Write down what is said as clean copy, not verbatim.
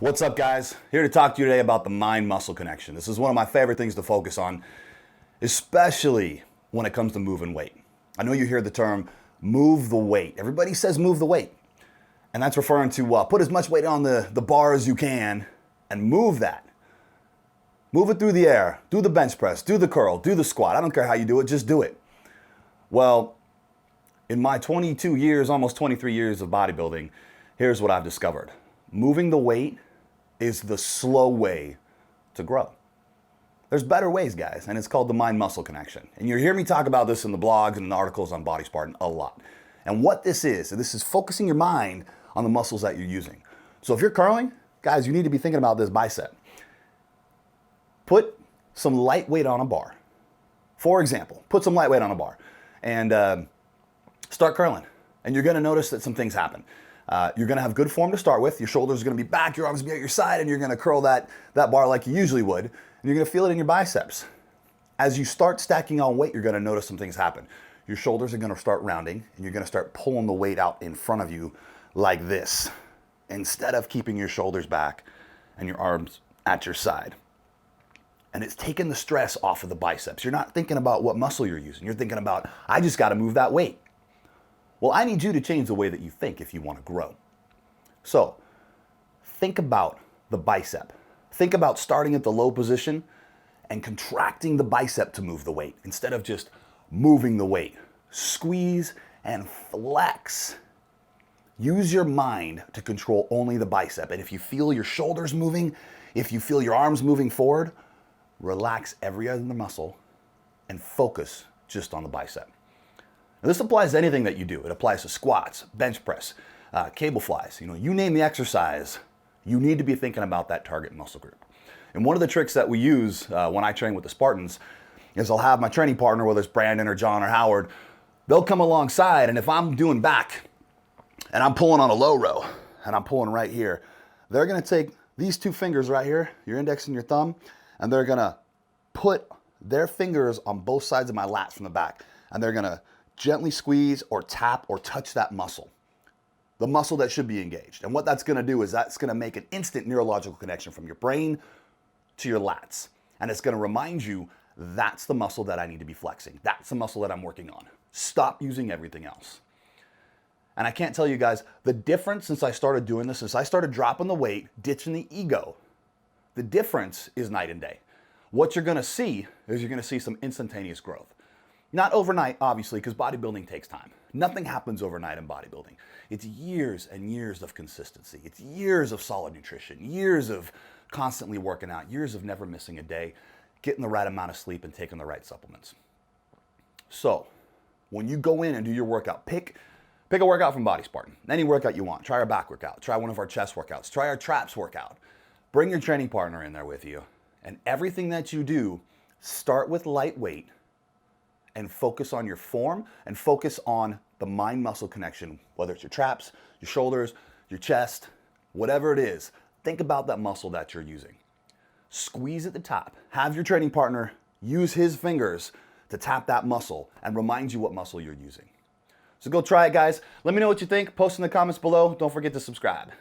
What's up, guys? Here to talk to you today about the mind-muscle connection. This is one of my favorite things to focus on, especially when it comes to moving weight. I know you hear the term move the weight. Everybody says move the weight. And that's referring to put as much weight on the bar as you can and move that. Move it through the air. Do the bench press, do the curl, do the squat. I don't care how you do it, just do it. Well, in my 22 years, almost 23 years of bodybuilding, here's what I've discovered. Moving the weight is the slow way to grow. There's better ways, guys, and it's called the mind-muscle connection. And you hear me talk about this in the blogs and in the articles on Body Spartan a lot. And what this is focusing your mind on the muscles that you're using. So if you're curling, guys, you need to be thinking about this bicep. Put some light weight on a bar. For example, put some light weight on a bar and start curling. And you're gonna notice that some things happen. You're gonna have good form to start with. Your shoulders are gonna be back, your arms are gonna be at your side, and you're gonna curl that bar like you usually would. And you're gonna feel it in your biceps. As you start stacking on weight, you're gonna notice some things happen. Your shoulders are gonna start rounding, and you're gonna start pulling the weight out in front of you like this, instead of keeping your shoulders back and your arms at your side. And it's taking the stress off of the biceps. You're not thinking about what muscle you're using. You're thinking about, I just gotta move that weight. Well, I need you to change the way that you think if you want to grow. So, think about the bicep. Think about starting at the low position and contracting the bicep to move the weight instead of just moving the weight. Squeeze and flex. Use your mind to control only the bicep. And if you feel your shoulders moving, if you feel your arms moving forward, relax every other muscle and focus just on the bicep. Now, this applies to anything that you do. It applies to squats, bench press, cable flies. You name the exercise, you need to be thinking about that target muscle group. And one of the tricks that we use when I train with the Spartans is I'll have my training partner, whether it's Brandon or John or Howard, they'll come alongside, and if I'm doing back and I'm pulling on a low row and I'm pulling right here, they're gonna take these two fingers right here, your index and your thumb, and they're gonna put their fingers on both sides of my lats from the back, and they're gonna gently squeeze or tap or touch that muscle, the muscle that should be engaged. And what that's gonna do is that's gonna make an instant neurological connection from your brain to your lats. And it's gonna remind you, that's the muscle that I need to be flexing. That's the muscle that I'm working on. Stop using everything else. And I can't tell you guys, the difference since I started doing this, since I started dropping the weight, ditching the ego, the difference is night and day. What you're gonna see is you're gonna see some instantaneous growth. Not overnight, obviously, because bodybuilding takes time. Nothing happens overnight in bodybuilding. It's years and years of consistency. It's years of solid nutrition, years of constantly working out, years of never missing a day, getting the right amount of sleep and taking the right supplements. So, when you go in and do your workout, pick a workout from Body Spartan. Any workout you want. Try our back workout. Try one of our chest workouts. Try our traps workout. Bring your training partner in there with you. And everything that you do, start with lightweight and focus on your form and focus on the mind-muscle connection, whether it's your traps, your shoulders, your chest, whatever it is. Think about that muscle that you're using. Squeeze at the top. Have your training partner use his fingers to tap that muscle and remind you what muscle you're using. So go try it, guys. Let me know what you think. Post in the comments below. Don't forget to subscribe.